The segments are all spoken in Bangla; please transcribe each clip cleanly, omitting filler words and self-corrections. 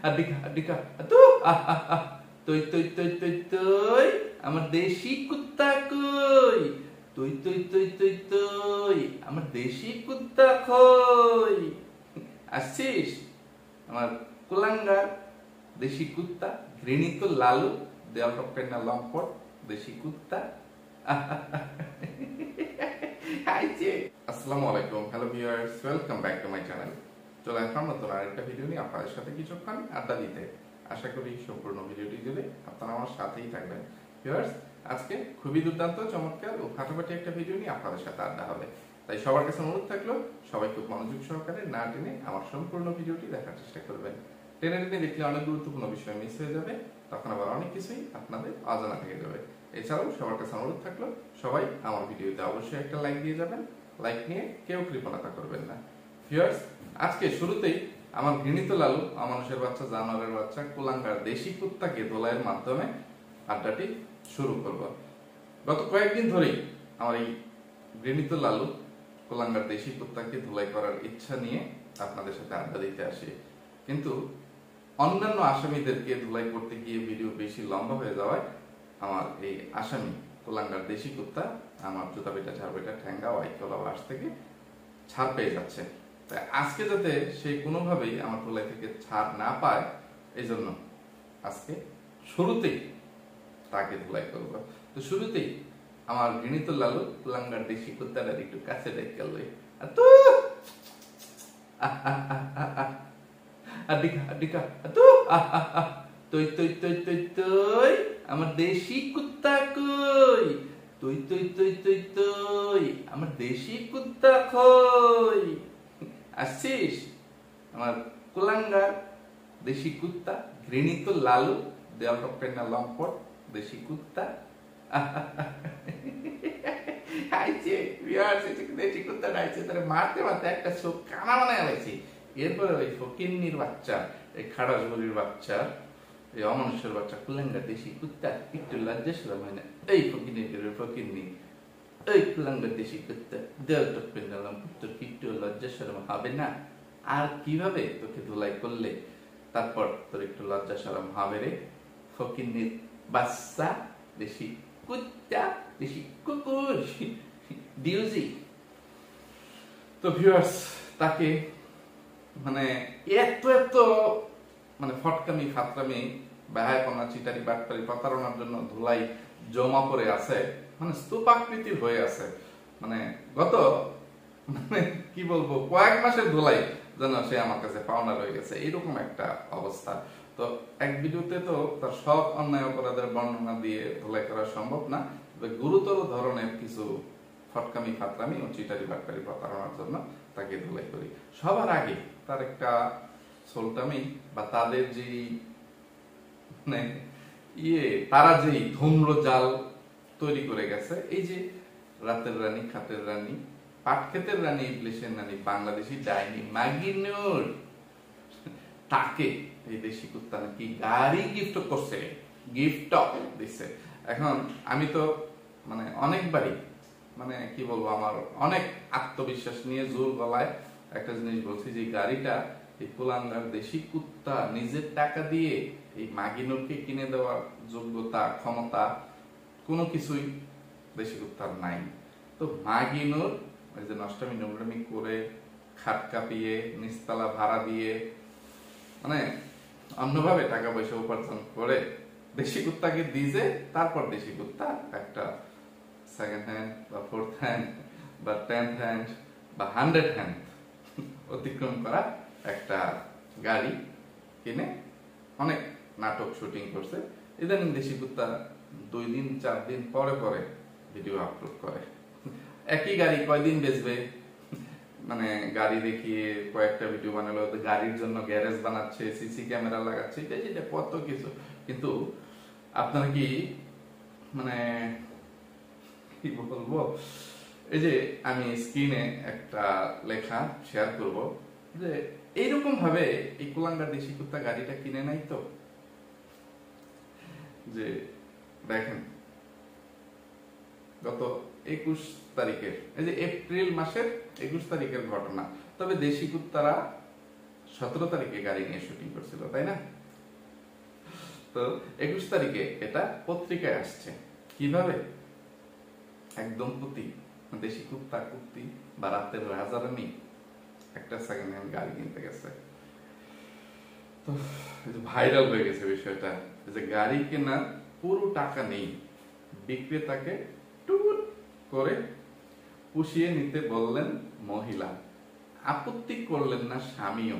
আদিকা আদিকা তো তুই তুই তুই তুই তুই আমার দেশি কুত্তা কই, তুই তুই তুই তুই তুই আমার দেশি কুত্তা কই। আসছিস আমার কুলাঙ্গার দেশি কুত্তা, ঘৃণিত লালু, দেওয়াল টপকাই না লম্পট দেশি কুত্তা। আসসালামু আলাইকুম, hello viewers, welcome back to my channel. চলে আসলাম নতুন আরেকটা ভিডিও নিয়ে আপনাদের সাথে কিছুক্ষণ আড্ডা দিতে। আশা করি সম্পূর্ণ ভিডিওটি জুড়ে আপনারা আমার সাথেই থাকবেন। ভিউয়ার্স, আজকে খুবই দুর্দান্ত, চমৎকার ও ফাটাফাটি একটা ভিডিও নিয়ে আপনাদের সাথে আড্ডা হবে। তাই সবার কাছে অনুরোধ থাকলো, সবাই খুব মনোযোগ সহকারে না টেনে আমার সম্পূর্ণ ভিডিওটি দেখার চেষ্টা করবেন। টেনে টেনে দেখলে অনেক গুরুত্বপূর্ণ বিষয় মিস হয়ে যাবে, তখন আবার অনেক কিছুই আপনাদের অজানা থেকে যাবে। এছাড়াও সবার কাছে অনুরোধ থাকলো, সবাই আমার ভিডিওতে অবশ্যই একটা লাইক দিয়ে যাবেন। লাইক নিয়ে কেউ কৃপণতা করবেন না। ভিউয়ার্স, আজকে শুরুতেই আমার ঘৃণিত লালু, অমানুষের বাচ্চা, জানোয়ারের বাচ্চা, কুলাঙ্গার দেশি কুত্তাকে ধোলাইয়ের মাধ্যমে আড্ডাটি শুরু করব। গত কয়েকদিন ধরেই আমার এই ঘৃণিত লালু, কুলাঙ্গার দেশি কুত্তাকে ধোলাই করার ইচ্ছা নিয়ে আপনাদের সাথে আড্ডা দিতে আসি, কিন্তু অন্যান্য আসামিদেরকে ধোলাই করতে গিয়ে ভিডিও বেশি লম্বা হয়ে যাওয়ায় আমার এই আসামি কুলাঙ্গার দেশি কুত্তা আমার জুতা বেটা, ঝাড় বেটা, ঠ্যাঙ্গা, ওয়াইকলা বাস থেকে ছাড় পেয়ে যাচ্ছে। তাই আজকে যাতে সে কোনোভাবেই আমার ধোলাই থেকে ছাড় না পায়, এই জন্য আজকে শুরুতেই তাকে ধোলাই করবো। তো শুরুতেই আমার ঘৃণিত লালু কুলাঙ্গার দেশি কুত্তাটার একটু কাছে ডেকে লই। তো আদিকা আদিকা তো তুই তুই তুই তুই তুই আমার দেশি কুত্তা কই, তুই তুই তুই তুই তুই আমার দেশি কুত্তা কই। আসছিস আমার কুলাঙ্গার দেশি কুত্তা, ঘৃণিত লালু, দেওয়াল টপকাই না লম্পট দেশি কুত্তা। আইছে ভিউয়ার্স, দেশি কুত্তাটা আইছে, তারে মারতে মারতে একটা চোখ কানা বানায় আলাইছি। এরপরে ওই ফকিন্নির বাচ্চা, এই খাড়াসবুলির বাচ্চা, এই অমানুষের বাচ্চা কুলাঙ্গার দেশি কুত্তা একটু লজ্জা শরম হয় না? এই ফকিন্নি, এই কুলাঙ্গার দেশি কুত্তা, দেওয়াল টপকাই না লম্পট, তোর একটু লজ্জা শরম হবে না? আর কিভাবে তোকে ধুলাই করলে তারপর তোর একটু লজ্জা শরম হবে রে? ফকিন্নির বাচ্চা, দেশি কুত্তা, দেশি কুকুর, ডিউজি। তো ভিউয়ার্স, তাকে মানে এত এত মানে ফটকামি, ফাতরামি, বাহায়পনা, চিটারি, বাটপারি, প্রতারণার জন্য ধুলাই জমা পড়ে আছে, মানে স্তূপাকৃতির হয়ে আছে। মানে গত মানে কি বলবো, কয়েক মাসের ধুলাই যেন সে আমার কাছে পাওনা রয়ে গেছে, এরকম একটা অবস্থা। তো এক ভিডিওতে তো তার সব অন্যায় অপরাধের বর্ণনা দিয়ে ধুলাই করা সম্ভব না, তবে গুরুতর ধরনের কিছু ফটকামি, ফাতরামি ও চিটারি, বাটপারি, প্রতারণার জন্য তাকে ধুলাই করি। সবার আগে তার একটা সোলটামি বা তাদের যে মানে তারা যে ধূম্র জাল তৈরি করে গেছে, এই যে রাতের রানী, খাতের রানী, পাটক্ষেতের রানী, ইবলিশের রানী, বাংলাদেশি ডাইনি মাগিনুর, তাকে এই দেশি কুত্তা নাকি গাড়ি গিফট করছে, গিফট দিচ্ছে। এখন আমি তো মানে অনেকবারই মানে কি বলবো, আমার অনেক আত্মবিশ্বাস নিয়ে জোর গলায় একটা জিনিস বলছি, যে গাড়িটা এই কুলাঙ্গার দেশি কুত্তা নিজের টাকা দিয়ে এই মাগিনুরকে কিনে দেওয়ার যোগ্যতা, ক্ষমতা কোনো কিছুই দেশি কুত্তার নাই। তো মাগিনুর ওই যে নষ্টামি নোংরামি করে, খাট কাঁপিয়ে, নিচতলা ভাড়া দিয়ে, মানে অন্যভাবে টাকা পয়সা উপার্জন করে দেশি কুত্তাকে দিয়েছে। তারপর দেশি কুত্তা একটা সেকেন্ড হ্যান্ড বা ফোর্থ হ্যান্ড বা 10th হ্যান্ড বা 100 হ্যান্ড অতিক্রম করা একটা গাড়ি কিনে অনেক নাটক শুটিং করছে। ইদানিং দেশি কুত্তা 2 দিন 4 দিন পরে পরে ভিডিও আপলোড করে। একই গাড়ি কয়দিন বেচবে, মানে গাড়ি দেখিয়ে কয়েকটা ভিডিও বানালো, গাড়ির জন্য গ্যারেজ বানাচ্ছে, সিসি ক্যামেরা লাগাচ্ছে, এটা কত কিছু। কিন্তু আপনারা কি মানে কি বলবো, এই যে আমি স্ক্রিনে একটা লেখা শেয়ার করব, যে এইরকম ভাবে এই কুলাঙ্গার দেশি কুত্তা গাড়িটা কিনে নাই তো, যে দেখেন গত 21 তারিখের, এই যে এপ্রিল মাসের 21 তারিখের ঘটনা। তবে দেশি কুত্তারা 17 তারিখে গাড়ি নিয়ে শুটিং করছিল, তাই না? তো 21 তারিখে এটা পত্রিকায় আসছে। কিভাবে? একদম পুতি দেশি কুত্তা কুত্তি বা রাতের রাজারানী একটা সেকেন্ড হ্যান্ড গাড়ি কিনতে গেছে। তো ভাইরাল হয়ে গেছে বিষয়টা, যে গাড়ি কেনার পুরো টাকা নেই, বিক্রেতাকে টুট করে পুষিয়ে নিতে বললেন মহিলা, আপত্তি করলেন না স্বামীও।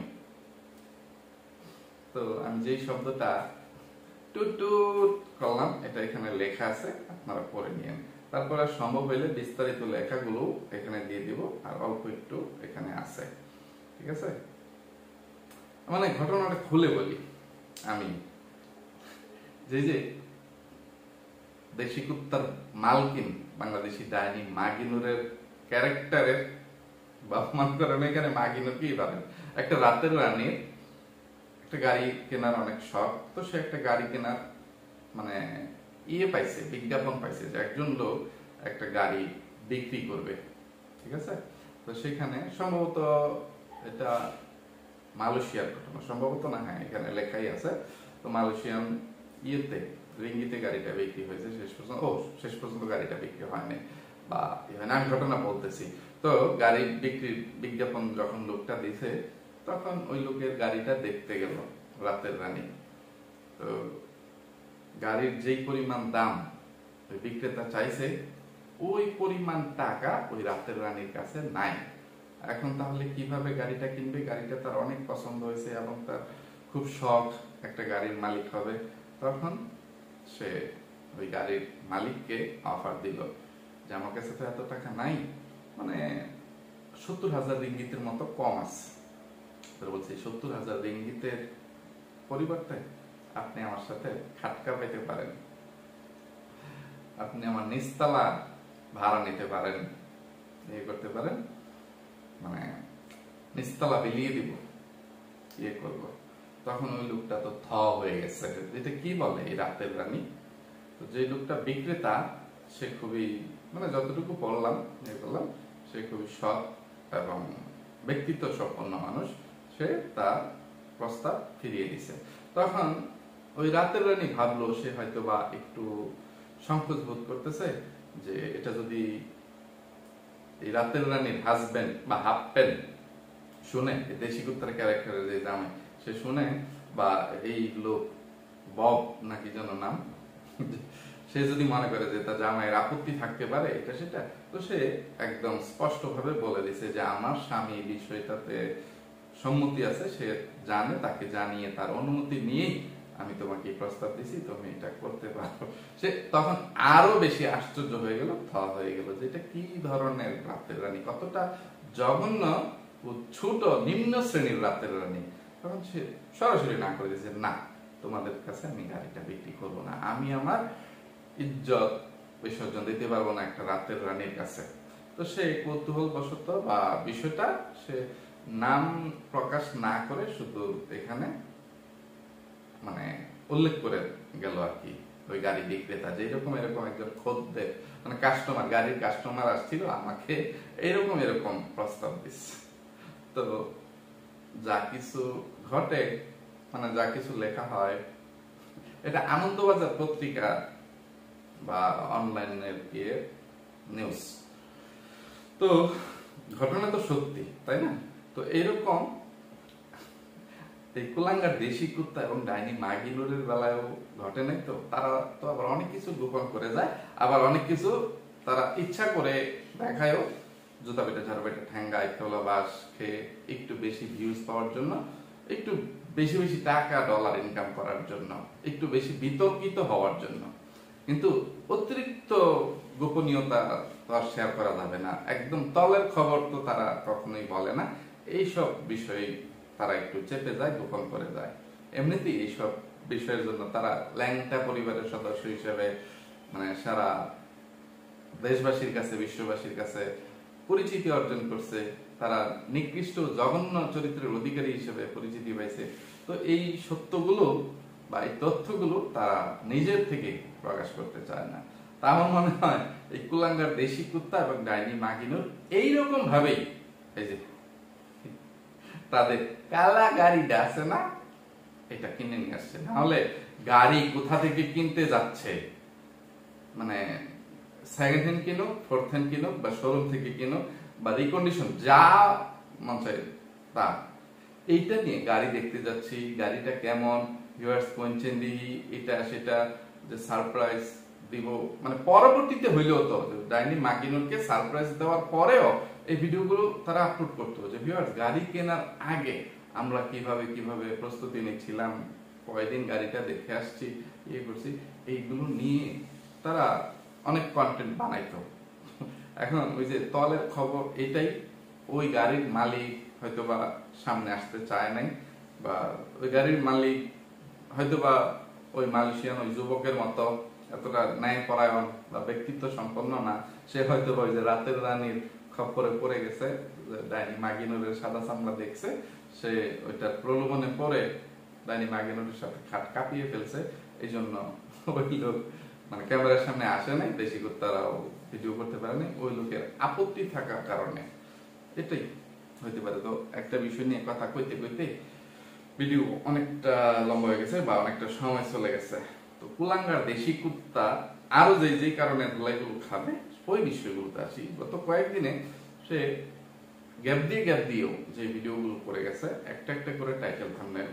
তো আমি যেই শব্দটা টুট করলাম এটা এখানে লেখা আছে, আপনারা পড়ে নিয়েন। তারপর আর সম্ভব হইলে বিস্তারিত লেখাগুলো এখানে দিয়ে দিব, আর অল্প একটু এখানে আছে, ঠিক আছে? মানে ঘটনাটা খুলে বলি আমি, যে দেশি কুত্তার মালকিন বাংলাদেশি ডাইনি মাগিনুরের ক্যারেক্টারের বাপমান করেন এখানে। মাগিনুর কি পারেন, একটা রাতের রানীর একটা গাড়ি কেনার অনেক শখ, তো সে একটা গাড়ি কেনার মানে পাইছে, বিজ্ঞাপন পাইছে যে একজন লোক একটা গাড়ি বিক্রি করবে, ঠিক আছে? তো সেখানে সম্ভবত এটা মালয়েশিয়ার ঘটনা, সম্ভবত না, হ্যাঁ এখানে লেখাই আছে। তো মালয়েশিয়ান রিঙ্গিতে গাড়িটা বিক্রি হয়েছে, শেষ পর্যন্ত গাড়িটা বিক্রি হয়নি, বা আমি ঘটনা বলতেছি। তো গাড়ি বিক্রির বিজ্ঞাপন যখন লোকটা দিছে, তখন ওই লোকের গাড়িটা দেখতে গেল রাতের রানী। তো গাড়ির যেই পরিমাণ দাম ওই বিক্রেতা চাইছে, ওই পরিমাণ টাকা ওই রাতের রানীর কাছে নাই। এখন তাহলে কিভাবে গাড়িটা কিনবে? গাড়িটা তার অনেক পছন্দ হয়েছে এবং তার খুব শখ একটা গাড়ির মালিক হবে। তখন সে ওই গাড়ির মালিককে অফার দিল যে আমার কাছে তো এত টাকা নাই, মানে 70,000 রিঙ্গিতের মতো কম আছে। বলছি 70,000 রিঙ্গিতের পরিবর্তে আপনি আমার সাথে খাটকা পেতে পারেন, আপনি আমার নিচতলা ভাড়া নিতে পারেন, করতে পারেন, মানে নিচতলা বিলিয়ে দিব, করব। তখন ওই লোকটা তো থ হয়ে গেছে, এটা কি বলে এই রাতের রানী। তো যে লোকটা বিক্রেতা সে খুবই, মানে যতটুকু পড়লাম সে খুবই সৎ এবং ব্যক্তিত্ব সম্পন্ন মানুষ, সে তার প্রস্তাব ফিরিয়ে দিছে। তখন ওই রাতের রানী ভাবলো সে হয়তো বা একটু সংকোচ বোধ করতেছে যে এটা যদি এই রাতের রানীর হাজবেন্ড বা হাফপ্যান্ট শুনে, দেশি কুত্তার ক্যারেক্টারের যে জামাই সে শুনে, বা এই লোক বব নাকি যেন নাম, সে যদি মনে করে যে তার জামাইয়ের আপত্তি থাকতে পারে এটা সেটা, তো সে একদম স্পষ্ট ভাবে বলে দিছে যে আমার স্বামী এই বিষয়টাতে সম্মতি আছে, সে জানে, তাকে জানিয়ে তার অনুমতি নিয়েই আমি তোমাকে প্রস্তাব দিছি, তুমি এটা করতে পারো। সে তখন আরো বেশি আশ্চর্য হয়ে গেল, থ হয়ে গেল যে এটা কি ধরনের রাতের রানী, কতটা জঘন্য ও ছোট নিম্ন শ্রেণীর রাতের রানী। তখন সে সরাসরি না করে দিয়েছে, না তোমাদের কাছে আমি গাড়িটা বিক্রি করব না, আমি আমার ইজ্জত বিসর্জন দিতে পারবো না একটা রাতের রানীর কাছে। তো সে কৌতূহল বশত বা বিষয়টা সে নাম প্রকাশ না করে শুধু এখানে মানে উল্লেখ করে গেল আর কি, ওই গাড়ি বিক্রেতা যে এরকম একজন খদ্দের মানে কাস্টমার, গাড়ির কাস্টমার আসছিল, আমাকে এরকম প্রস্তাব দিচ্ছে। তো যা কিছু ঘটে, মানে যা কিছু লেখা হয়, এটা আনন্দবাজার পত্রিকা বা অনলাইনের নিউজ। তো ঘটনা তো সত্যি, তাই না? তো এরকম এই কুলাঙ্গার দেশি কুত্তা এবং ডাইনি মাগিনুরের বেলায়ও ঘটে নাই। তো তারা তো আবার অনেক কিছু গোপন করে যায়, আবার অনেক কিছু তারা ইচ্ছা করে দেখায়ও, জুতা পেটা ঝাড়া পেটা ঠ্যাঙ্গা ইত্তলা বাস খেয়ে একটু বেশি ভিউজ পাওয়ার জন্য, একটু বেশি বেশি টাকা ডলার ইনকাম করার জন্য, একটু বেশি বিতর্কিত হওয়ার জন্য। কিন্তু অতিরিক্ত গোপনীয়তা তো আর শেয়ার করা যাবে না, একদম তলের খবর তো তারা কখনোই বলে না। এইসব বিষয় তারা একটু চেপে যায়, গোপন করে যায়। এমনিতেই এইসব বিষয়ের জন্য তারা ল্যাংটা পরিবারের সদস্য হিসেবে মানে সারা দেশবাসীর কাছে, বিশ্ববাসীর কাছে পরিচিতি অর্জন করছে। তারা নিকৃষ্ট জঘন্য চরিত্রের অধিকারী হিসেবে পরিচিতি পাইছে। তো এই সত্যগুলো বা এই তথ্যগুলো তারা নিজের থেকে প্রকাশ করতে চায় না। তা আমার মনে হয় এই কুলাঙ্গার দেশি কুত্তা এবং ডাইনি মাগিনুর এইরকম ভাবেই এই যে তাদের কালা গাড়িটা আছে না, এটা কিনে নিয়ে আসছে। নাহলে গাড়ি কোথা থেকে কিনতে যাচ্ছে, মানে সেকেন্ড হ্যান্ড কিনো, ফোর্থ হ্যান্ড কিনো, বা শোরুম থেকে কিনো, বা রিকন্ডিশন যা মন চাই তা, এইটা নিয়ে গাড়ি দেখতে যাচ্ছি, গাড়িটা কেমন, ভিউয়ার্স কোয়েশ্চেন দিই, এটা সেটা, যে সারপ্রাইজ দিব, মানে পরবর্তীতে হইলেও তো ডাইনি মাগিনুরকে সারপ্রাইজ দেওয়ার পরেও এই ভিডিওগুলো তারা আপলোড করতো, যে ভিউয়ার্স গাড়ি কেনার আগে আমরা কিভাবে কিভাবে প্রস্তুতি নিচ্ছিলাম, কয়দিন গাড়িটা দেখে আসছি, ইয়ে করছি, এইগুলো নিয়ে তারা অনেক কন্টেন্ট বানাইতো। এখন ওই যে তলের খবর এটাই, ওই গাড়ির মালিক হয়তোবা সামনে আসতে চায় নাই, বা ওই গাড়ির মালিক হয়তোবা ওই মালয়েশিয়ান ওই যুবকের মতো এতটা ন্যায়পরায়ণ বা ব্যক্তিত্ব সম্পন্ন না, সে হয়তো ওই যে রাতের রানীর খপ্পরে পড়ে গেছে, ডাইনি মাগিনুরের সাদা চামড়া দেখছে, সে ওইটার প্রলোভনে পড়ে ডাইনি মাগিনুরের সাথে খাট কাঁপিয়ে ফেলছে, এই জন্য ওই লোক মানে ক্যামেরার সামনে আসে নাই, দেশি কুত্তারাও ভিডিও করতে পারেনি, ওই লোকের আপত্তি থাকার কারণে। এটাই হইতে পারে। তো একটা বিষয় নিয়ে কথা কইতে কইতে ভিডিও অনেকটা লম্বা হয়ে গেছে বা অনেকটা সময় চলে গেছে। তো কুলাঙ্গার দেশি কুত্তা আরো যে যে কারণে ধুলাইগুলো খাবে, ওই বিষয়গুলোতে আসি। গত কয়েকদিনে সে গ্যাপ দিয়েও যে ভিডিওগুলো করে গেছে, একটা একটা করে টাইটেল থাম্বনেল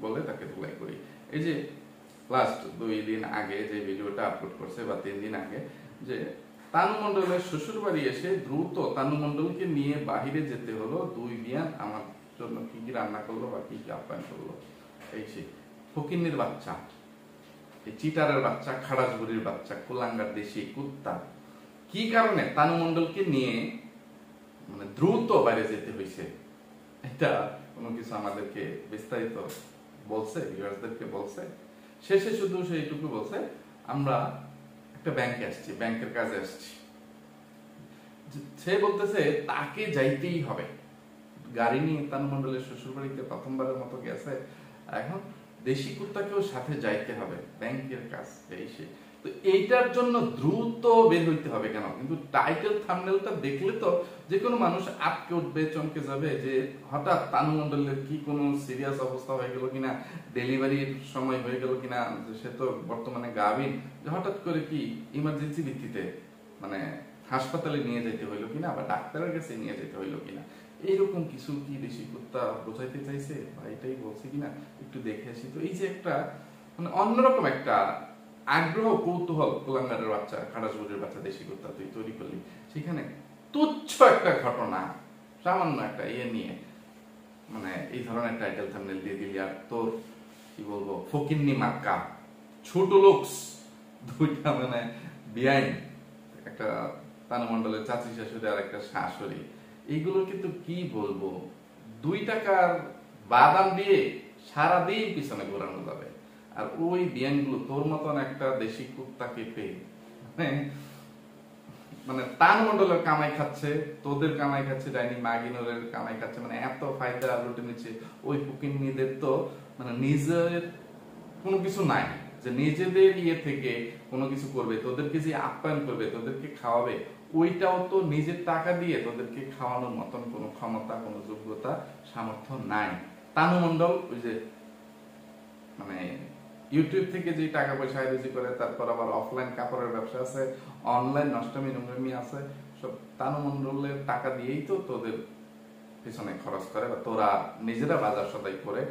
বলে তাকে ধুলাই করি। এই যে লাস্ট 2 দিন আগে যে ভিডিওটা আপলোড করছে, বা 3 দিন আগে, যে তানু মণ্ডলের শ্বশুর বাড়ি এসে দ্রুত তানু মণ্ডলকে নিয়ে বাহিরে যেতে হলো, 2 বিয়ান আমার জন্য কি কি রান্না করলো বা কি কি আপ্যায়ন করলো। এই সে ফকিন্নির বাচ্চা, এই চিটারের বাচ্চা, খাড়াসবুড়ির বাচ্চা, কুলাঙ্গার দেশি কুত্তা কি কারণে তানু মণ্ডলকে নিয়ে মানে দ্রুত বাইরে যেতে হয়েছে, এটা কোনো কিছু আমাদেরকে বিস্তারিত বলছে, ভিউয়ার্সদেরকে বলছে। শেষে শুধু সেইটুকু বলছে, আমরা একটা ব্যাংকে আসছি, ব্যাংকের কাজে আসছি। সে বলতেছে তাকে যাইতেই হবে, গাড়ি নিয়ে তানু মণ্ডলের শ্বশুর বাড়িতে প্রথমবারের মতো গেছে, এখন দেশি কুত্তাকেও সাথে যাইতে হবে, ব্যাংকের কাজ। এই সে তো এইটার জন্য দ্রুত বের হইতে হবে কেন? কিন্তু টাইটেল থাম্বনেলটা দেখলে তো যে কোনো মানুষ আটকে উঠবে, চমকে যাবে, যে হঠাৎ তানু মণ্ডলের কি কোনো সিরিয়াস অবস্থা হয়ে গেল কিনা, ডেলিভারির সময় হয়ে গেল কিনা, সে তো বর্তমানে গাভিন, যে হঠাৎ করে কি ইমার্জেন্সি ভিত্তিতে মানে হাসপাতালে নিয়ে যেতে হইলো কিনা, বা ডাক্তারের কাছে নিয়ে যেতে হইলো কিনা, এইরকম কিছু কি দেশি কুত্তা বোঝাইতে চাইছে বা এটাই বলছে কিনা একটু দেখে আসি। তো এই যে একটা মানে অন্যরকম একটা আগ্রহ, কৌতূহল, কুলাঙ্গারের বাচ্চা, খাড়াসবুড়ির বাচ্চা দেশি কুত্তা তুই তৈরি করলি, সেখানে তুচ্ছ একটা ঘটনা, সামান্য একটা ইয়ে নিয়ে মানে এই ধরনের টাইটেল থাম্বনেল দিয়ে দিলি, আর তোর কি বলবো ফকিন্নি মার্কা ছোট লোকস দুইটা মানে বিআইন, একটা তানু মণ্ডলের চাচি শাশুড়ি আর একটা শাশুড়ি, এইগুলো কিন্তু কি বলবো 2 টাকার বাদাম দিয়ে সারাদিন পিছনে ঘোরানো যাবে। আর ওই বিয়ানগুলো তোর মতন একটা দেশি কুত্তাকে পেয়ে মানে তানু মণ্ডলের কামাই খাচ্ছে, তোদের কামাই খাচ্ছে, ডাইনি মাগিনুরের কামাই খাচ্ছে, মানে এত ফায়দা লুটে নিচ্ছে। ওই ফকিন্নিদের তো মানে নিজের কোনো কিছু নাই, যে নিজেদের ইয়ে থেকে কোনো কিছু করবে, তোদেরকে যে আপ্যায়ন করবে, তোদেরকে খাওয়াবে, ওইটাও তো নিজের টাকা দিয়ে তোদেরকে খাওয়ানোর মতন কোনো ক্ষমতা, কোনো যোগ্যতা, সামর্থ্য নাই। তানু মণ্ডল ওই যে মানে ইউটিউব থেকে যে টাকা পয়সা রুজি করে, তারপর আবার অফলাইন কাপড়ের ব্যবসা আছে, অনলাইন নষ্টমী নোংরামি আছে, সব তানু মণ্ডলের টাকা দিয়েই তো তোদের পিছনে খরচ করে, বা তোরা নিজেরা বাজার সদাই করে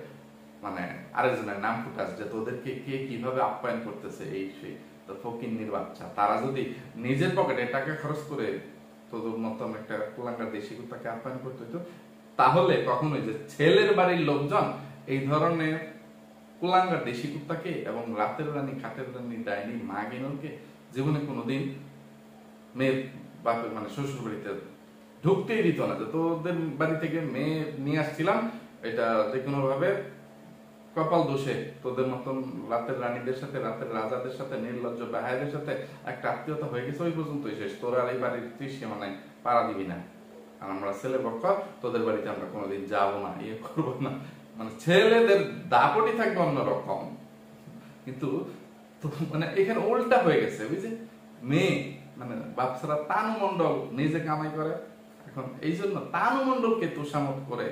মানে আরেকজনের নাম ফুটাস, যে তোদেরকে কে কিভাবে আপ্যায়ন করতেছে, এই সেই। তো ফকিন্নির বাচ্চা, তারা যদি নিজের পকেটে টাকা খরচ করে তোদের মতন একটা কুলাঙ্গার দেশি কুত্তাকে আপ্যায়ন করতে হতো, তাহলে কখনোই যে ছেলের বাড়ির লোকজন এই ধরনের কুলাঙ্গার দেশি কুত্তাকে এবং রাতের রানী, খাটের রানী, ডাইনি মাগিনুরকে জীবনে কোনোদিন মেয়ের বাপের মানে শ্বশুর বাড়িতে ঢুকতেই দিত না। যে তোদের বাড়ি থেকে মেয়ে নিয়ে আসছিলাম, এটা যে কোনো ভাবে কপাল দোষে তোদের মতন রাতের রানীদের সাথে, রাতের রাজাদের সাথে, নির্লজ্জ বাহাইদের সাথে একটা আত্মীয়তা হয়ে গেছে, ওই পর্যন্তই শেষ। তোরা আর এই বাড়ির সীমানায় পাড়া দিবি না, আর আমরা ছেলে পক্ষ তোদের বাড়িতে আমরা কোনোদিন যাবো না, ইয়ে করবো না, মানে ছেলেদের দাপটি থাকবে অন্যরকম। কিন্তু মানে এখানে উল্টা হয়ে গেছে, বুঝলি, মেয়ে মানে বাচ্চারা তানু মণ্ডল নিজে কামাই করে, এখন এই জন্য তানু মণ্ডলকে তোষামত করে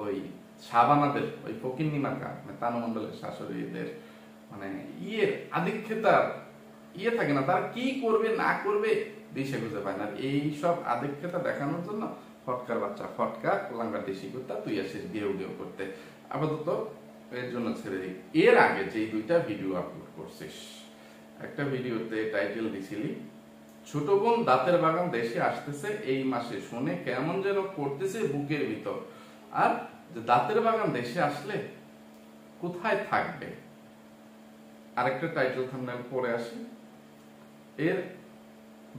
ওই শাবানাদের ওই ফকিন্নি মার্কা তানু মণ্ডলের শাশুড়িদের মানে আধিক্যতার থাকে না, তারা কি করবে না করবে দিশে খুঁজে পায় না। এইসব আধিক্যতা দেখানোর জন্য ফটকার বাচ্চা, ফটকা কুলাঙ্গার দেশি কুত্তা, তুই আসিস গেউ গেউ করতে। আপাতত এর জন্য ছেড়ে দিই। এর আগে যে 2টা ভিডিও আপলোড করছিস, একটা ভিডিওতে টাইটেল দিছিলি ছোট বোন দাঁতের বাগান দেশে আসতেছে এই মাসে, শুনে কেমন যেন করতেছে বুকের ভিতর। আর দাঁতের বাগান দেশে আসলে কোথায় থাকবে, আরেকটা টাইটেল থাম্বনেল পরে আসি। এর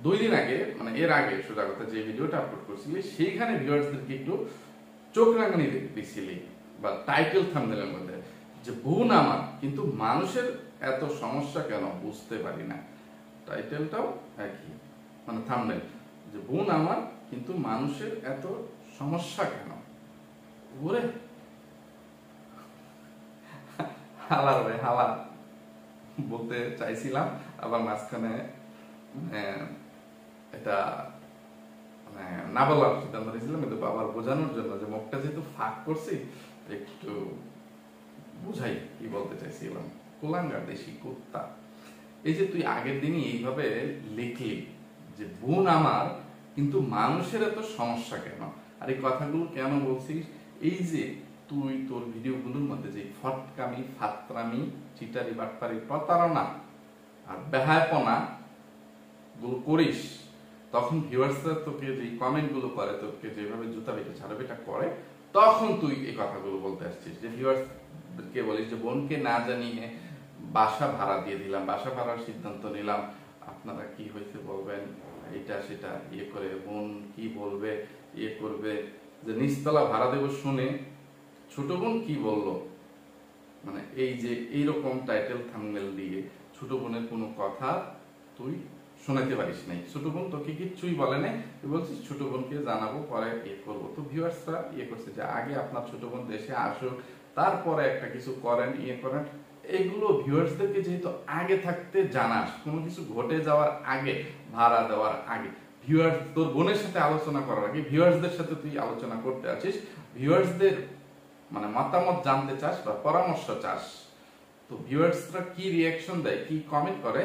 2 দিন আগে মানে এর আগে সোজা কথা যে ভিডিওটা আপলোড করছিলি সেইখানে ভিউয়ার্সদেরকে একটু চোখ রাঙানি দিছিলি বা টাইটেল থাম্বনেলের মধ্যে যে বোন আমার কিন্তু মানুষের এত সমস্যা কেন বুঝতে পারি না। টাইটেলটাও একই মানে থাম্বনেল যে বোন আমার কিন্তু মানুষের এত সমস্যা কেন। ওরে হালা রে হালা বলতে চাইছিলাম, আবার মাঝখানে এটা মানে না বলার সিদ্ধান্ত নিয়েছিলাম, কিন্তু আবার বোঝানোর জন্য যে মুখটা যেহেতু ফাঁক করছি একটু বুঝাই কি বলতে চাইছিলাম। কুলাঙ্গার দেশি কুত্তা, এই যে তুই আগের দিনই এইভাবে লিখলি যে বোন আমার কিন্তু মানুষের এত সমস্যা কেন, আর এই কথাগুলো কেন বলছিস, এই যে তুই তোর ভিডিওগুলোর মধ্যে যে ফটকামি ফাত্রামি চিটারি বাটপারি প্রতারণা আর বেহায়াপনা গুলো করিস, তখন ভিউয়ার্সরা তোকে যে কমেন্ট গুলো করে, তোকে যেভাবে জুতা বেটে ছাড়া বেটা করে, তখন তুই এই কথাগুলো বলতে আসছিস যে ভিউয়ার্স কে বলিস যে বোনকে না জানিয়ে বাসা ভাড়া দিয়ে দিলাম, বাসা ভাড়ার সিদ্ধান্ত নিলাম, আপনারা কি হয়েছে বলবেন, এটা সেটা ইয়ে করে বোন কি বলবে ইয়ে করবে, যে নিচতলা ভাড়া দেব শুনে ছোট বোন কি বললো, মানে এই যে এইরকম টাইটেল থাম্বনেল দিয়ে ছোট বোনের কোনো কথা তুই শোনাতে পারিস নাই। ছোট বোন তোকে কিচ্ছুই বলে নাই, তুই বলছিস ছোট বোনকে জানাবো পরে ইয়ে করবো। তো ভিউয়ার্সরা ইয়ে করছে যে আগে আপনার ছোট বোন দেশে আসুক তারপরে একটা কিছু করেন ইয়ে করেন। এগুলো ভিউয়ার্সদেরকে যেহেতু আগে থাকতে জানাস, কোনো কিছু ঘটে যাওয়ার আগে, ভাড়া দেওয়ার আগে, ভিউয়ার্স তোর বোনের সাথে আলোচনা করার আগে ভিউয়ার্সদের সাথে তুই আলোচনা করতে আছিস, ভিউয়ার্সদের মানে মতামত জানতে চাস বা পরামর্শ চাস, তো ভিউয়ার্সরা কি রিয়াকশন দেয় কি কমেন্ট করে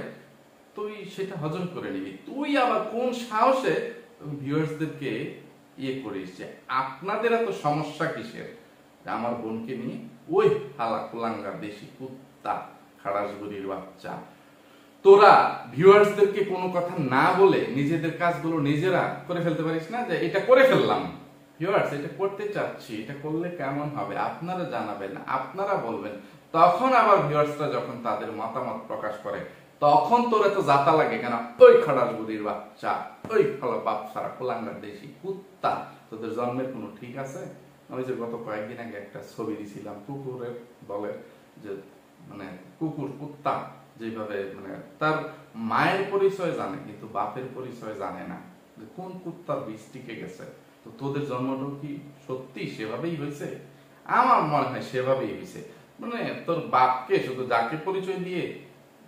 তুই সেটা হজম করে নিবি। তুই আবার কোন সাহসে ভিউয়ার্সদেরকে ইয়ে করিস যে আপনাদের এত সমস্যা কিসের, আমার বোনকে নিয়ে ওই হালা কুলাঙ্গার দেশি কুত্তা খাড়াসগুড়ির বাচ্চা, তোরা ভিউয়ার্সদেরকে কোনো কথা না বলে নিজেদের কাজগুলো নিজেরা করে ফেলতে পারিস না, যে এটা করে ফেললাম ভিউয়ার্স এটা করতে চাচ্ছি, এটা করলে কেমন হবে আপনারা জানাবেন, আপনারা বলবেন। তখন আবার ভিউয়ার্সরা যখন তাদের মতামত প্রকাশ করে তখন তোর এত জাতা লাগে কেন, ওই খাড়াসগুড়ির বাচ্চা, ওই খালা বাপ সারা কুলাঙ্গার দেশি কুত্তা, তোদের জন্মের কোনো ঠিক আছে? আমি যে গত কয়েকদিন আগে একটা ছবি দিছিলাম কুকুরের দলের, যে মানে কুকুর কুত্তা যেভাবে মানে তার মায়ের পরিচয় জানে কিন্তু বাপের পরিচয় জানে না, যে কোন কুত্তার বীজ টিকে গেছে। তো তোদের জন্মটাও কি সত্যি সেভাবেই হয়েছে? আমার মনে হয় সেভাবেই হয়েছে। মানে তোর বাপকে শুধু যাকে পরিচয় দিয়ে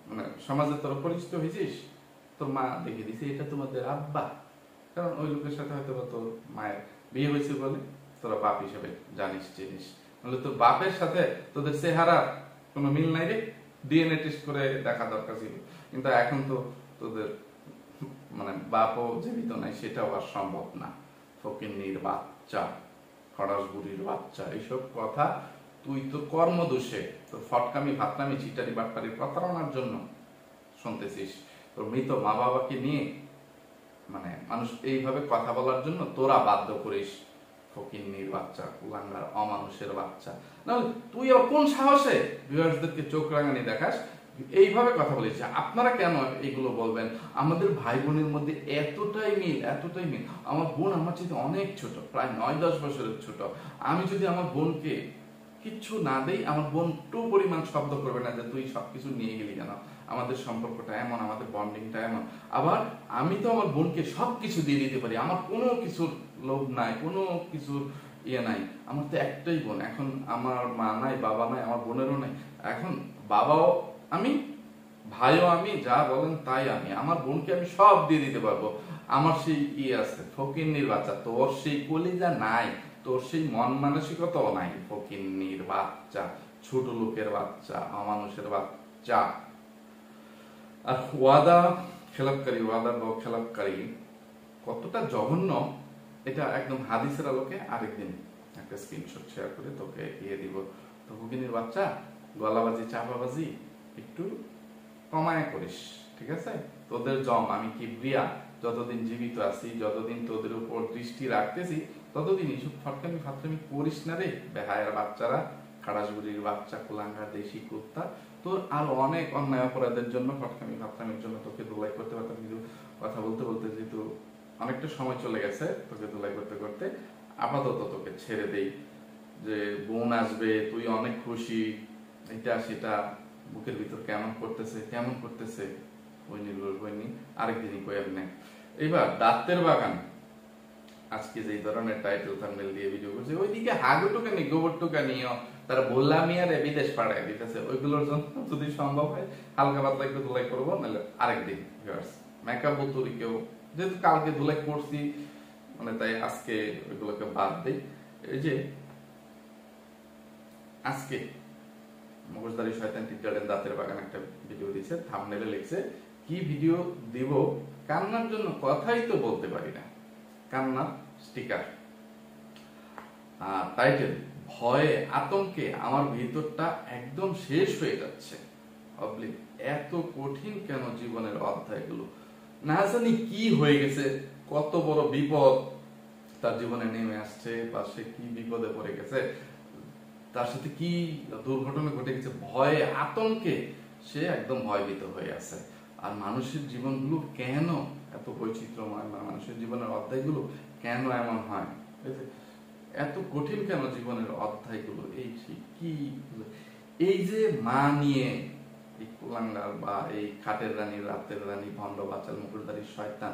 মানে সমাজে তোর পরিচিত হয়েছিস, তোর মা দেখে দিছে এটা তোমাদের আব্বা, কারণ ওই লোকের সাথে হয়তো তোর মায়ের বিয়ে হয়েছে বলে তোরা বাপ হিসেবে জানিস চিনিস, নাহলে তোর বাপের সাথে তোদের চেহারা কোনো মিল নাই রে, ডিএনএ টেস্ট করে দেখা দরকার ছিল। কিন্তু এখন তো তোদের মানে বাপও জীবিত নাই, সেটাও আর সম্ভব না। ফকিন্নির বাচ্চা, খড়াসগুড়ির বাচ্চা, এইসব কথা তুই তোর কর্মদোষে, তোর ফটকামি ভাতনামি চিটারি বাটপারি প্রতারণার জন্য শুনতেছিস। তোর মৃত মা বাবাকে নিয়ে মানে মানুষ এইভাবে কথা বলার জন্য তোরা বাধ্য করিস। ফকিন্নির বাচ্চা, কুলাঙ্গার অমানুষের বাচ্চা, নাহলে তুই আর কোন সাহসে ভিউয়ার্সদেরকে চোখ রাঙানি দেখাস, এইভাবে কথা বলিস আপনারা কেন এগুলো বলবেন, আমাদের ভাই বোনের মধ্যে এতটাই মিল এতটাই মিল, আমার বোন আমার চেয়ে অনেক ছোট, প্রায় 9-10 বছরের ছোট, আমি যদি আমার বোনকে কিচ্ছু না দেই আমার বোন টু পরিমাণ শব্দ করবে না যে তুই সবকিছু নিয়ে গেলি কেন, আমাদের সম্পর্কটা এমন, আমাদের বন্ডিংটা এমন। আবার আমি তো আমার বোনকে সবকিছু দিয়ে দিতে পারি, আমার কোনো কিছুর লোভ নাই, কোনো কিছুর ইয়ে নাই, আমার তো একটাই বোন, এখন আমার মা নাই বাবা নাই, আমার বোনেরও নাই, এখন বাবাও আমি ভাইও আমি, যা বলেন তাই আমি, আমার বোনকে আমি সব দিয়ে দিতে পারবো, আমার সেই ইয়ে আছে। ফকিন্নির বাচ্চা, তোর সেই কলিজা নাই, তোর তোর সেই মন মানসিকতাও নাই, ফকিন্নির বাচ্চা, ছোট লোকের বাচ্চা, অমানুষের বাচ্চা। আর ওয়াদা খেলাপকারী, ওয়াদা খেলাপকারী কতটা জঘন্য এটা একদম হাদিসের আলোকে আরেকদিন একটা স্ক্রিনশট শেয়ার করে তোকে দিয়ে দিব। তো ফকিন্নির বাচ্চা, গলাবাজি চাপাবাজি একটু কমায় করিস, ঠিক আছে? তোদের জম আমি কিবরিয়া যতদিন জীবিত আছি, যতদিন তোদের উপর দৃষ্টি রাখতেছি, ততদিন এইসব ফটকামি ফাটকামি করিস না রে বেহায়ার বাচ্চারা, খাড়াসগুড়ির বাচ্চা, কুলাঙ্গার দেশি কুত্তা। তোর আরো অনেক অন্যায় অপরাধের জন্য, ফটকামি ফাটকামির জন্য তোকে ধুলাই করতে পারতাম, কিন্তু কথা বলতে বলতে যেহেতু অনেকটা সময় চলে গেছে, তোকে ধুলাই করতে করতে আপাতত তোকে ছেড়ে দেই। যে বোন আসবে, তুই অনেক খুশি, এটা সেটা বুকের ভিতর কেমন করতেছে ওই নির্ভর হয়নি, আরেকদিনই কই আপনি। এবার দাঁতের বাগান, আজকে যে ধরনের টাইটেল থাম্বনেল দিয়ে ভিডিও করছে, ওইদিকে হাগুটুকা নি গোবরটুকা নিও, তারা বললামই আর বিদেশ পাঠায় দিতেছে, ওইগুলোর জন্য যদি সম্ভব হয় হালকা পাতলা একটু ধুলাই করবো, নাহলে আরেকদিন। মেকআপ বোতরি কেউ যেহেতু কালকে ধুলাই করছি, মানে তাই আজকে ওইগুলোকে বাদ দিই। এই যে আজকে মুখোশধারী শয়তান টি গার্ডেন দাঁতের বাগান একটা ভিডিও দিয়েছে, থাম্বনেলে লিখছে কি ভিডিও দিব, কান্নার জন্য কথাই তো বলতে পারি না, কান্নার স্টিকার। টাইটেল, ভয়ে আতঙ্কে আমার ভিতরটা একদম শেষ হয়ে যাচ্ছে, অবলিক এত কঠিন কেন জীবনের অধ্যায়গুলো, না জানি কি হয়ে গেছে, কত বড় বিপদ তার জীবনে নেমে আসছে, বা সে কি বিপদে পড়ে গেছে, তার সাথে কি দুর্ঘটনা ঘটে গেছে, ভয়ে আতঙ্কে সে একদম ভয়ভীত হয়ে আছে। আর মানুষের জীবনগুলো কেন এত বৈচিত্র্যময়, মানুষের জীবনের অধ্যায়গুলো কেন এমন হয়, এত কঠিন কেন জীবনের অধ্যায়গুলো, এই যে মা নিয়ে এই কুলাঙ্গার বা এই খাটের রানী, রাতের রানী, ভণ্ড বাচাল মুখোশধারী শয়তান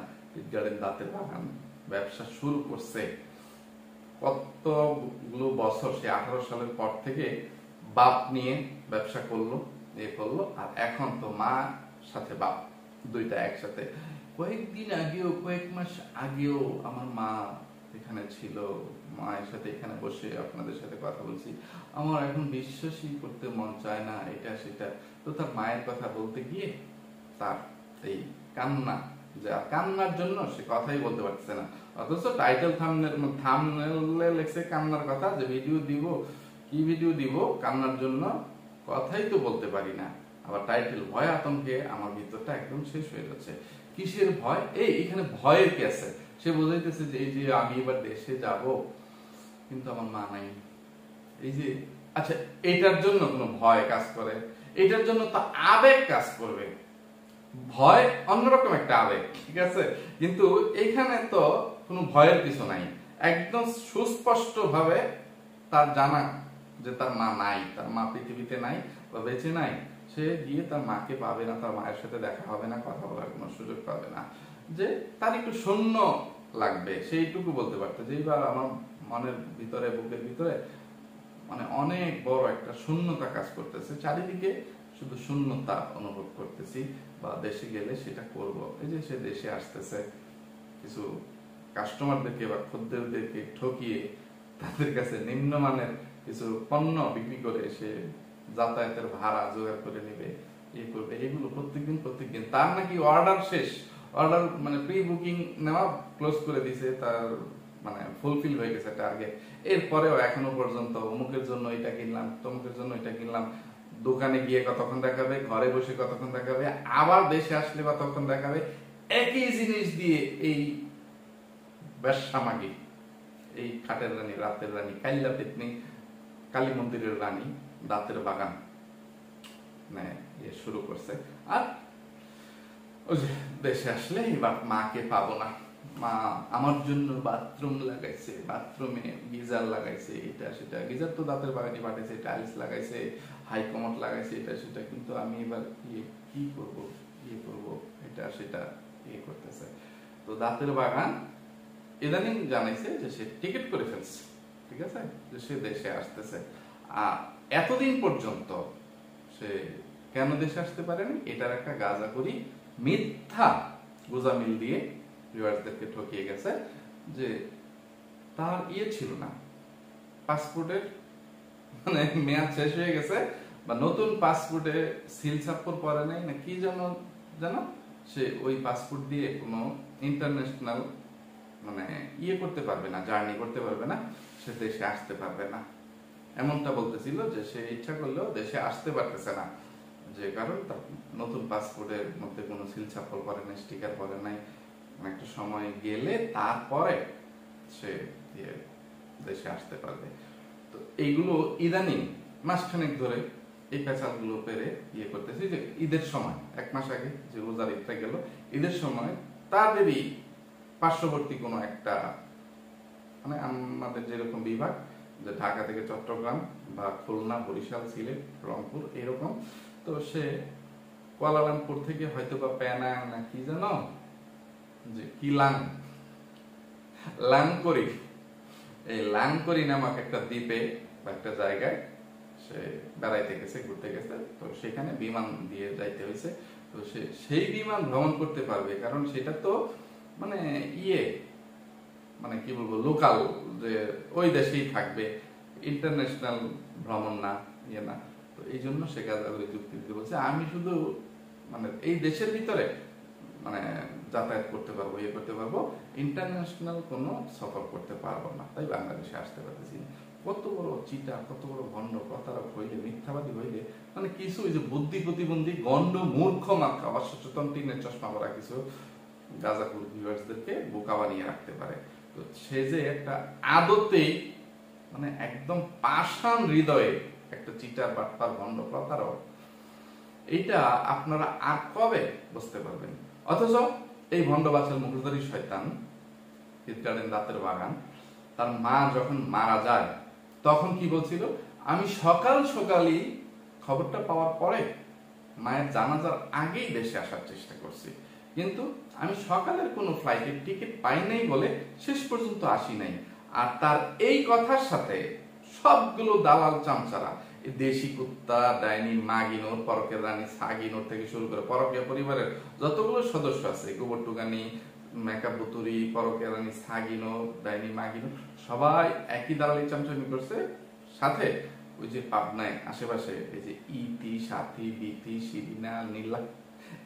গার্ডেন দাঁতের বাগান ব্যবসা শুরু করছে, কতগুলো বছর, সে 18 সালের পর থেকে বাপ নিয়ে ব্যবসা করলো, আর এখন তো মা সাথে বাপ দুইটা একসাথে। কয়েকদিন আগেও, কয়েক মাস আগেও আমার মা এখানে ছিল, মায়ের সাথে এখানে বসে আপনাদের সাথে কথা বলছি, আমার এখন বিশ্বাসই করতে মন চায় না, এটা সেটা। তো তার মায়ের কথা বলতে গিয়ে তার এই কান্না, যা কান্নার জন্য সে কথাই বলতে পারছে না, অথচ টাইটেল থাম্বনেলে লেখছে কান্নার কথা, যে ভিডিও দিব, কি ভিডিও দিব, কান্নার জন্য কথাই তো বলতে পারি না। আবার টাইটেল, ভয় আতঙ্কে আমার ভিতরটা একদম শেষ হয়ে যাচ্ছে। কিসের ভয়? এখানে ভয়ের কি আছে? সে বোঝাইতেছে যে এই যে আমি এবার দেশে যাব, কিন্তু আমার মা নাই। এই যে আচ্ছা, এটার জন্য কোনো ভয় কাজ করে, এটার জন্য তো আবেগ কাজ করবে। ভয় অন্যরকম একটা আবেগ, ঠিক আছে, কিন্তু এখানে তো কোনো ভয়ের কিছু নাই। একদম সুস্পষ্ট ভাবে তার জানা যে তার মা নাই, তার মা পৃথিবীতে নাই বা বেঁচে নাই, সে গিয়ে তার মাকে পাবে না, তার মায়ের সাথে দেখা হবে না, কথা বলার কোনো সুযোগ পাবে না, যে তার একটু শূন্য লাগবে, সেইটুকু বলতে পারতো যে এইবার আমার মনের ভিতরে, বুকের ভিতরে মানে অনেক বড় একটা শূন্যতা কাজ করতেছে, চারিদিকে শুধু শূন্যতা অনুভব করতেছি, বা দেশে গেলে সেটা করব। এই যে সে দেশে আসতেছে, কিছু কাস্টমারদেরকে বা খদ্দেরদেরকে ঠকিয়ে তাদের কাছে নিম্নমানের কিছু পণ্য বিক্রি করে সে যাতায়াতের ভাড়া জোগাড় করে নেবে, করবে, এগুলো প্রত্যেকদিন তার নাকি অর্ডার শেষ, অর্ডার মানে প্রি বুকিং নেওয়া ক্লোজ করে দিছে, তার মানে ফুলফিল হয়ে গেছে টার্গেট। এরপরেও এখনো পর্যন্ত অমুকের জন্য এটা কিনলাম, তমুকের জন্য এটা কিনলাম, দোকানে গিয়ে কতক্ষণ দেখাবে, ঘরে বসে কতক্ষণ দেখাবে, আবার দেশে আসলে কতক্ষণ দেখাবে, একই জিনিস দিয়ে এই ব্যবসামাগি, এই খাটের রানী, রাতের রানী, কাইল্লা পেতনি, কালী মন্দিরের রানী, দাঁতের বাগান শুরু করছে। আর ওই যে দেশে আসলে এবার মাকে পাবো না, মা আমার জন্য বাথরুম লাগাইছে, বাথরুমে গিজার লাগাইছে, এটা সেটা, গিজার তো দাঁতের বাগানে পাঠাইছে, টাইলস লাগাইছে, হাই কমোড লাগাইছে, এটা সেটা, কিন্তু আমি এবার কি করব, এটা সেটা করতেছে। তো দাঁতের বাগান ইদানিং জানাইছে যে সে টিকিট করে ফেলছে, ঠিক আছে, যে সে দেশে আসতেছে। আর এতদিন পর্যন্ত সে কেন দেশে আসতে পারেনি, এটার একটা গাঁজাখুরি মিথ্যা গোজামিল দিয়ে ভিউয়ার্সদেরকে ঠকিয়ে গেছে, যে তার ছিল না, পাসপোর্টের মানে মেয়াদ শেষ হয়ে গেছে বা নতুন পাসপোর্টে সিল সাপ্পর পরে নাই না কি জানো সে ওই পাসপোর্ট দিয়ে কোনো ইন্টারন্যাশনাল মানে করতে পারবে না, জার্নি করতে পারবে না, সে দেশে আসতে পারবে না, এমনটা বলতেছিল যে সে ইচ্ছা করলেও দেশে আসতে পারতেছে না, যে কারণ তার নতুন পাসপোর্টের মধ্যে কোনো সিল সাপ্পর পরে নাই, স্টিকার পরে নাই, একটা সময় গেলে তারপরে সে দেশে আসতে পারবে। তো এইগুলো ইদানিং মাসখানেক ধরে এই পেঁচালগুলো পেরে করতেছি যে ঈদের সময় 1 মাস আগে যে রোজার ঈদটা গেল, ঈদের সময় তাদেরই পার্শ্ববর্তী কোনো একটা মানে আমাদের যেরকম বিভাগ যে ঢাকা থেকে চট্টগ্রাম বা খুলনা, বরিশাল, সিলেট, রংপুর এরকম, তো সে কুয়ালালামপুর থেকে হয়তো বা প্যানাং না কি জানো যে কি লাংকরি, এই লাংকরি নামক একটা দ্বীপে বা একটা জায়গায় সে বেড়াইতে গেছে, ঘুরতে গেছে, তো সেখানে বিমান দিয়ে যাইতে হয়েছে। তো সে সেই বিমান ভ্রমণ করতে পারবে কারণ সেটা তো মানে মানে কি বলবো লোকাল, যে ওই দেশেই থাকবে, ইন্টারন্যাশনাল ভ্রমণ না না। তো এই জন্য সে গাজাগুলি যুক্তি দিতে বলছে আমি শুধু মানে এই দেশের ভিতরে মানে যাতায়াত করতে পারবো, করতে পারবো, ইন্টারন্যাশনাল কোনো সফর করতে পারবো না, তাই বাংলাদেশে আসতে পারতেছি না। কত বড় চিটা, কত বড় ভণ্ড, প্রতারক হইলে, মিথ্যাবাদী হইলে, মানে কিছু ওই যে বুদ্ধি প্রতিবন্ধী গণ্ড মূর্খ মার্কা অসচেতন টিনের চশমা পরা কিছু গাজাকুল ভিউয়ার্সদেরকে বোকা বানিয়ে রাখতে পারে। তো সে যে একটা আদতেই মানে একদম পাষাণ হৃদয়ে একটা চিটার, বাটপার, ভণ্ড, প্রতারক, এইটা আপনারা আর কবে বুঝতে পারবেন? অথচ এই ভণ্ড বাচাল মুখোশধারী শয়তান হিটগার্ডেন দাঁতের বাগান, তার মা যখন মারা যায় তখন কি বলছিল, আমি সকাল সকালই খবরটা পাওয়ার পরে মায়ের জানাজার আগেই দেশে আসার চেষ্টা করছি, কিন্তু আমি সকালের কোনো ফ্লাইটের টিকিট পাই নাই বলে শেষ পর্যন্ত আসি নাই। আর তার এই কথার সাথে সবগুলো দালাল চামচারা, দেশি কুত্তা, ডাইনি, মাগিনোর, পরকের রানী, সাগিনোর থেকে শুরু করে পরকীয়া পরিবারের যতগুলো সদস্য আছে, গোবর টুকানি, মেকআপ বুতুরি, পরকের রানী, সাগিনো, ডাইনি, মাগিনো, সবাই একই দালালি চামচামি করছে। সাথে ওই যে পাবনায় আশেপাশে এই যে ইতি, সাথী, বিতি, শিরিনা, নীলা,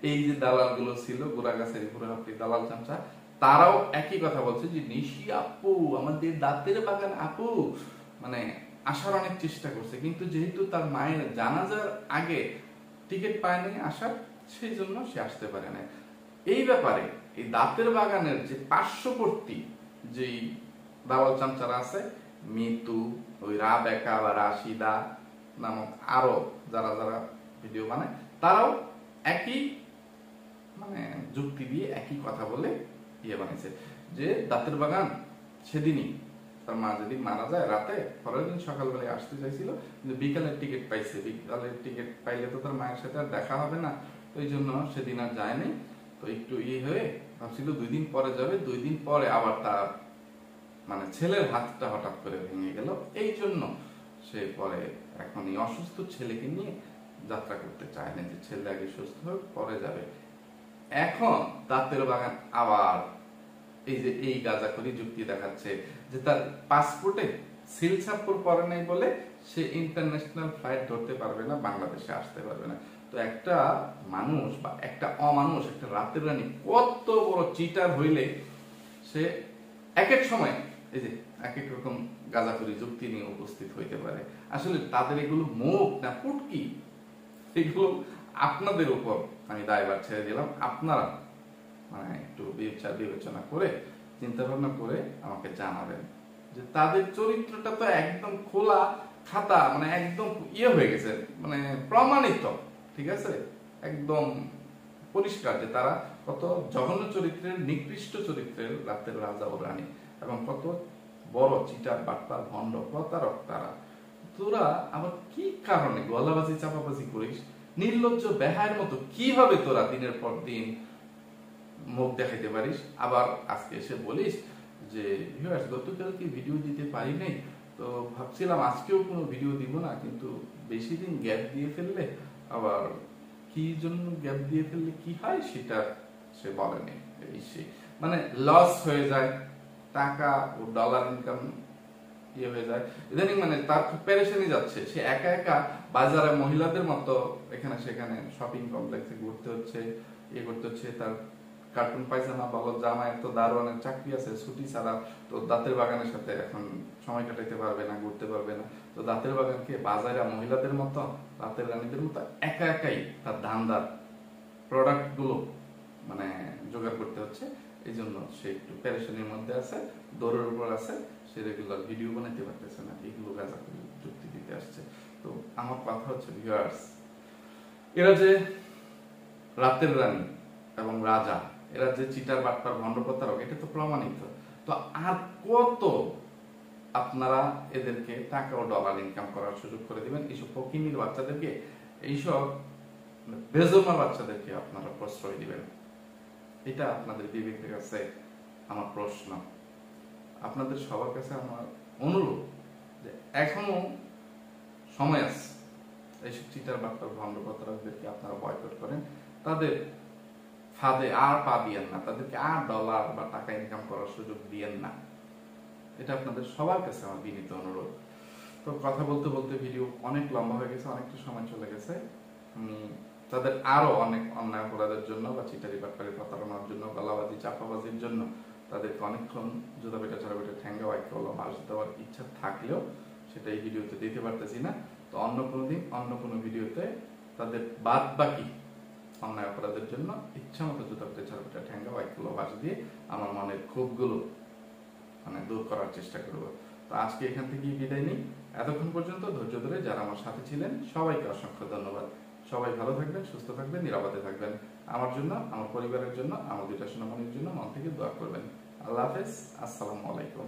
এই যে দালাল গুলো ছিল গোড়াগাছের পুরাহাপড়ি দালাল চামচা, তারাও একই কথা বলছে যে নিশি আপু, আমাদের দাঁতের বাগান আপু, মানে আসার অনেক চেষ্টা করছে, কিন্তু যেহেতু তার মায়ের জানাজার আগে টিকিট পায়নি আসার, সেই জন্য সে আসতে পারে না। এই ব্যাপারে এই দাঁতের বাগানের যে পার্শ্ববর্তী যেই দালাল চামচারা আছে, মিতু, ওই রাবেকা বা রাশিদা নামক আরো যারা যারা ভিডিও বানায়, তারাও একই মানে যুক্তি দিয়ে একই কথা বলে বানিয়েছে যে দাঁতের বাগান সেদিনই তার মা যেদিন মারা যায় রাতে, পরের দিন সকালবেলায় আসতে চাইছিল, কিন্তু বিকালের টিকিট পাইছে, বিকালের টিকিট পাইলে তো তার মায়ের সাথে আর দেখা হবে না, তো এই জন্য সেদিন আর যায়নি। তো একটু হয়ে ভাবছিল 2 দিন পরে যাবে, 2 দিন পরে আবার তার মানে ছেলের হাতটা হঠাৎ করে ভেঙে গেল, এই জন্য সে পরে এখন এই অসুস্থ ছেলেকে নিয়ে যাত্রা করতে চায় না, যে ছেলে আগে সুস্থ হোক পরে যাবে। এখন দাঁতের বাগান আবার এই যে এই গাঁজাখড়ি যুক্তি দেখাচ্ছে যে তার পাসপোর্টে সিল সাপ্পর পরে নাই বলে সে ইন্টারন্যাশনাল ফ্লাইট ধরতে পারবে না, বাংলাদেশে আসতে পারবে না। তো একটা মানুষ বা একটা অমানুষ, একটা রাতের রানী কত বড় চিটার হইলে সে এক এক সময় এই যে এক এক রকম গাঁজাখড়ি যুক্তি নিয়ে উপস্থিত হইতে পারে। আসলে তাদের এগুলো মুখ না পুটকি, এগুলো আপনাদের উপর আমি দায়ভার ছেড়ে দিলাম। আপনারা মানে একটু বিবেচনা করে চিন্তা ভাবনা করে আমাকে জানাবেন যে তাদের চরিত্রটা তো একদম খোলা খাতা, মানে একদম হয়ে গেছে, মানে প্রমাণিত, ঠিক আছে, একদম পরিষ্কার যে তারা কত জঘন্য চরিত্রের, নিকৃষ্ট চরিত্রের রাতের রাজা ও রানী, এবং কত বড় চিটার, বাটপার, ভণ্ড, প্রতারক তারা। তোরা আবার কি কারণে গলাবাজি চাপাবাজি করিস, নির্লজ্জ বেহায়ের মতো কিভাবে তোরা দিনের পর দিন মুখ দেখাইতে পারিস, আবার আজকে এসে বলিস যে ভিউয়ার্স গতকালকে ভিডিও দিতে পারি নাই, তো ভাবছিলাম আজকেও কোনো ভিডিও দিব না, কিন্তু বেশি দিন গ্যাপ দিয়ে ফেললে আবার কি জন্য গ্যাপ দিয়ে ফেললে কি হয় সেটা সে বলেনি, মানে লস হয়ে যায়, টাকা ও ডলার ইনকাম ইয়ে হয়ে যায় ইদানিং, মানে তার পেরেশানি যাচ্ছে, সে একা একা বাজারে মহিলাদের মতো এখানে সেখানে শপিং কমপ্লেক্সে ঘুরতে হচ্ছে, ইয়ে করতে হচ্ছে। তার কার্টুন পায়জামা বলো, জামায় তো দারোয়ানের চাকরি আছে, ছুটি ছাড়া তো দাঁতের বাগানের সাথে এখন সময় কাটাইতে পারবে না, ঘুরতে পারবে না। তো দাঁতের বাগানকে বাজারে মহিলাদের মতো, রাতের রানীদের মতো একা একাই তার ধান্দার প্রোডাক্ট গুলো মানে জোগাড় করতে হচ্ছে। এই জন্য সে একটু পেরেশানির মধ্যে আছে, দৌড়ের উপর আছে, সে রেগুলার ভিডিও বানাইতে পারতেছে না, এগুলো গাঁজা যুক্তি দিতে আসছে। তো আমার কথা হচ্ছে ভিউয়ার্স, এরা যে রাতের রানী এবং রাজা, এরা যে চিটার বাটপার ভণ্ড প্রতারক, এটা তো প্রমাণিত। তো আর কত আপনারা এদেরকে টাকা ও ডলার ইনকাম করার সুযোগ করে দিবেন? এইসব ফকিন্নির বাচ্চাদেরকে, এইসব বেজন্মা বাচ্চাদেরকে আপনারা প্রশ্রয় দিবেন? এটা আপনাদের বিবেকের কাছে আমার প্রশ্ন। আপনাদের সবার কাছে আমার অনুরোধ যে এখনো সময় আছে, এইসব চিটার বাটপার ভণ্ড প্রতারকদেরকে আপনারা বয়কট করেন। তাদের ফাঁদে আর পা দিয়েন না, তাদেরকে আর ডলার বা টাকা ইনকাম করার সুযোগ দিয়েন না। এটা আপনাদের সবার কাছে আমার বিনীত অনুরোধ। তো কথা বলতে বলতে ভিডিও অনেক লম্বা হয়ে গেছে, অনেকটা সময় চলে গেছে। আমি তাদের আরো অনেক অন্যায় অপরাধের জন্য বা চিটারি বাটপারি প্রতারণার জন্য, গলাবাজি চাপাবাজির জন্য তাদেরকে অনেকক্ষণ জুতা পেটা ছাড়া পেটা ঠ্যাঙ্গা ওয়াইকে হলো মাস দেওয়ার ইচ্ছা থাকলেও সেটা এই ভিডিওতে দিতে পারতেছি না। তো অন্য কোনো দিন অন্য কোনো ভিডিওতে তাদের বাদ বাকি অন্যায় অপরাধের জন্য ইচ্ছা মতো জুতা পেটা ছাড়া পেটা ঠ্যাঙ্গা ওয়াইকে বাস দিয়ে আমার মনের ক্ষোভগুলো মানে দূর করার চেষ্টা করব। তো আজকে এখান থেকে বিদায় নিই। এতক্ষণ পর্যন্ত ধৈর্য ধরে যারা আমার সাথে ছিলেন সবাইকে অসংখ্য ধন্যবাদ। সবাই ভালো থাকবেন, সুস্থ থাকবেন, নিরাপদে থাকবেন। আমার জন্য, আমার পরিবারের জন্য, আমার দুইটা সোনামণির জন্য মন থেকে দোয়া করবেন। আল্লাহ হাফেজ, আসসালামু আলাইকুম।